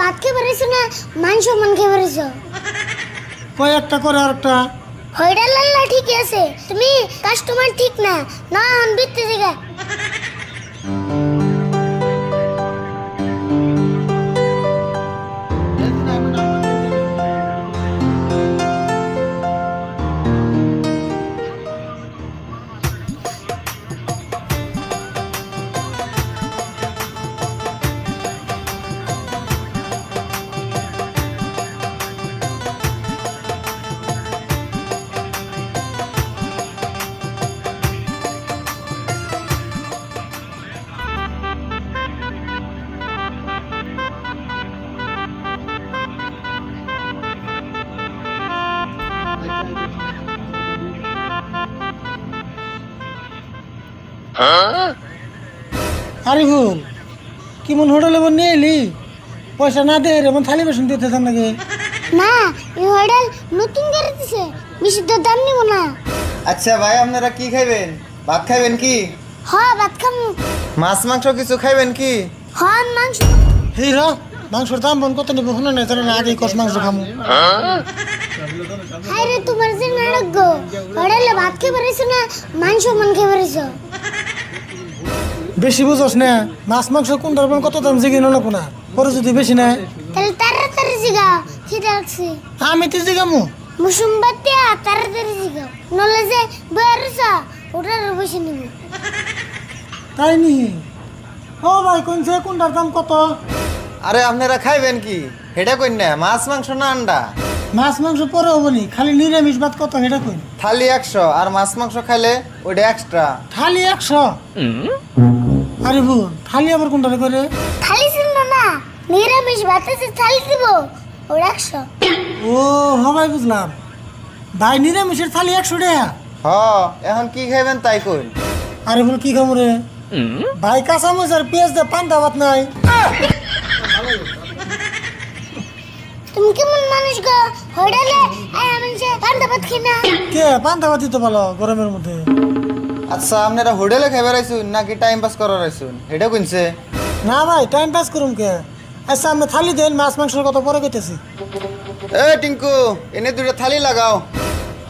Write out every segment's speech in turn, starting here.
ভাত খেয়ে বেরিয়েছো না মাংস মান খেয়ে বেরিয়েছো? কয়েকটা করে আর একটা হইডা লাল্লা ঠিক আছে, তুমি কাস্টমার ঠিক না না বিত্তে জায়গা। আরিফুল কি মন হোটেলে নিয়ে এলি? পয়সা না দে রে থালি বেসন দিতে চান নাকি? না এই হোটেল নতুন করে দিছে, বেশি তো দাম নিব না। আচ্ছা ভাই, আপনারা কি খাইবেন? ভাত খাইবেন কি? হ্যাঁ ভাত খামু। মাছ মাংস কিছু খাইবেন কি? হ্যাঁ মাংস। হেই র মাংসর দাম বন কত নিব শুনে না জানে না, আগে কষ মাংস খামু। হাই রে তোমার যে নাটক গো, হোটেলে ভাত খেয়ে বেরিয়েছো না মাংস মান খেয়ে বেরিয়েছো? বেশি বুঝোস না, মাছ মাংস কোনটার বন কত দাম জিগি নলো কোনা পরে যদি বেশি না তাহলে তাড়াতাড়ি জিগাও, খিদে লাগছে। আমি তো জিগামু মুসুমবাতিয়া তাড়াতাড়ি জিগাও, নলে যে বেরিয়েছো ওটার বেশি নিব। তাই নি? ও ভাই কোনছে কোনটার দাম কত? আরে আপনারা খাইবেন কি হেটা কইন না, মাছ মাংস না আন্ডা? মাছ মাংস পরে হবনি, খালি নিরামিষ ভাত কত সেটা কই। থালি 100 আর মাছ মাংস খাইলে ওইটা এক্সট্রা। থালি 100? আরে ভুল থালি আবার কোনটা করে? থালি ছিল না, নিরামিষ ভাতে যে থালি দিব ওটা 100। ও হবাই বুঝলাম। ভাই নিরামিষের থালি 100 টাকা? হ, এখন কি খাইবেন তাই কইন। আরে ভুল কি খামু রে ভাই? কাঁচামরিচ আর পেঁয়াজ দিয়ে পান্তা ভাত নাই? তুমি কেমন মানুষ গো, হোটেলে আমি যে পান্তা ভাত খাই না? কে পান্তা ভাত দিতে পারলো গরমের মধ্যে? আচ্ছা আপনারা হোটেলে খাইবার আইছুন নাকি টাইম পাস করার আইছুন হেটা কইনছে? না ভাই টাইম পাস করুম কে। আচ্ছা আমি থালি দেন, মাছ মাংসের কত পরে কইতেছি। এ টিঙ্কু, এনে দুইটা থালি লাগাও।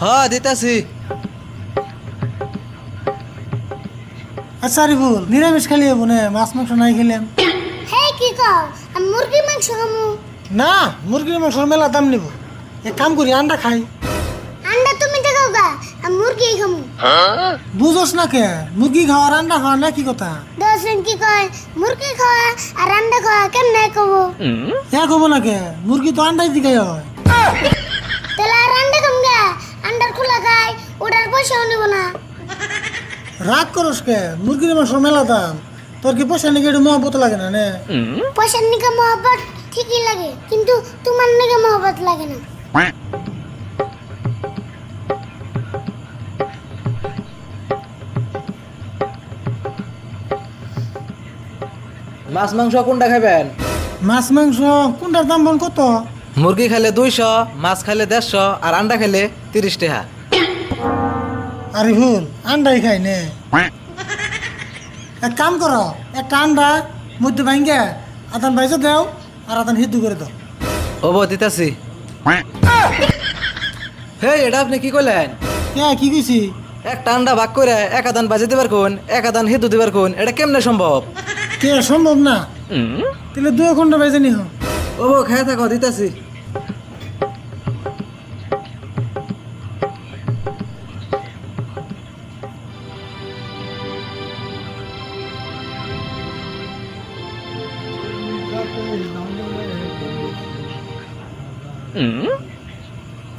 হ্যাঁ দিতাছি। আচ্ছা আরে ভুল নিরামিষ খালি হবো না, মাছ মাংস নাই খেলাম? হে কি কও, আমি মুরগি মাংস খামু। না মুরগির মাংসের মেলা দাম নিব, এক কাম করি আন্ডা খাই। আন্ডা তুমি দেখাও গা, আমি মুরগি খামু। বুঝোস না কে, মুরগি খাওয়ার আন্ডা খাওয়া না কি কথা? দর্শন কি কয়, মুরগি খাওয়া আর আন্ডা খাওয়া কেমনে কব? এক হবো না কে, মুরগি তো আন্ডাই দিকে হয়। তাহলে আর আন্ডা খাম গা, আন্ডার খোলা খাই ওটার পয়সাও নিব না। রাগ করস কে, মুরগির মাংসের মেলা দাম, তোর কি পয়সা নাকি একটু মহব্বত লাগে না? নে পয়সার নিকে মহব্বত ঠিকই লাগে, কিন্তু তোমার নিকে মহব্বত লাগে না। মাছ মাংস কোনটা খাবেন? মাছ মাংস কোনটার দাম বল কত? মুরগি খাইলে 200, মাছ খাইলে 150 আর আন্ডা খাইলে 30 টাকা। আরে ভুল আন্ডাই খাই নে। এক কাম করো, একটা আন্ডা মধ্যে ভাঙ্গে আদান বাইজে দাও আর আদান হিদ্দু করে দাও। ওবো দিতাছি। হে এটা আপনি কি কইলেন? কে কি কইছি? একটা আন্ডা ভাগ করে এক আদান বাজে দিবার কোন, এক আদান হিদু দিবার কোন, এটা কেমনে সম্ভব? কে সম্ভব না? তাহলে 2 ঘন্টা বাইজে নিহ। ওবো খেয়ে থাকো দিতাছি।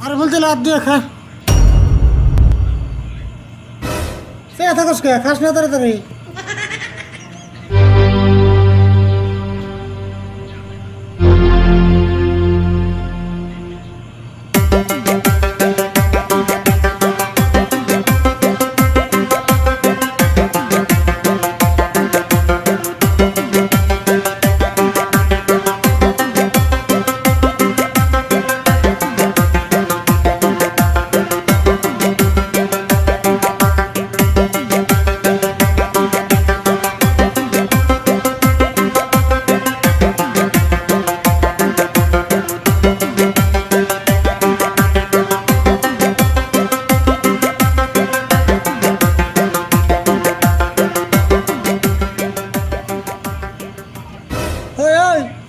আর বলতে লাভ দিয়ে খা। সে থাকস কে, খাস না তাড়াতাড়ি।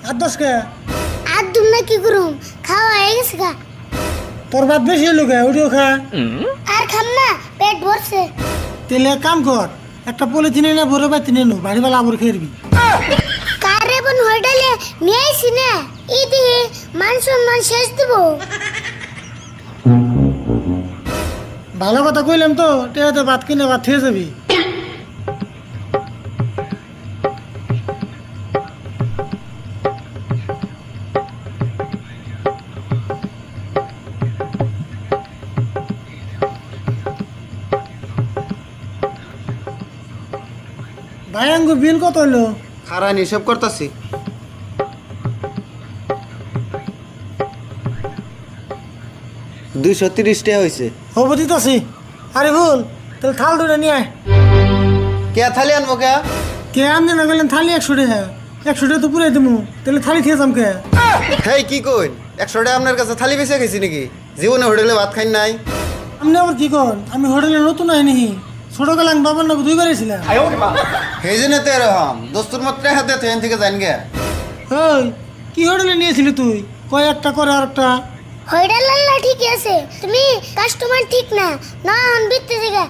আর 10 কে আর দুম না কি করুম খাওয়া হয়ে গেছে গা তোর ভাত বেশি হলো কে ওটিও খা আর খাম না পেট ভরছে তেলে এক কাম কর একটা পলিথিনে না ভরে বাতি নেনু বাড়িবেলা আবর খেরবি কারে বোন হোটেলে নিয়ে আইছি না ইদি মান সম্মান শেষ দিব ভালো কথা কইলাম তো টেয়াতে ভাত কিনে ভাত খেয়ে যাবি ভাই আঙ্গু বিল কত হলো খারান হিসাব করতেছি 230 টাকা হয়েছে। হবো দিতাছি আরে ভুল তাহলে থাল দুটো নিয়ে আয় কে থালি আনবো কে? কে আনতে না গেলেন থালি 100 টাকা 100 টাকা তো পুরাই দেবো তাহলে থালি খেয়ে যাম কে হেই কি কইন 100 টাকা আপনার কাছে থালি বেঁচে খাইছি নাকি? জীবনে হোটেলে ভাত খাই নাই। আপনি আবার কি কর আমি হোটেলে নতুন আইনি ছোটবেলা আমি বাবার নাকি 2 বার এসেছিলাম সেই জন্য তো এরকম দোস্তুর মাত্র হাতে ট্রেন থেকে যান গে। ওই কি হোটেলে নিয়েছিলি তুই কয় একটা করে আর একটা হোটেল আল্লাহ ঠিক আছে তুমি কাস্টমার ঠিক না না অন বিত্তে জায়গা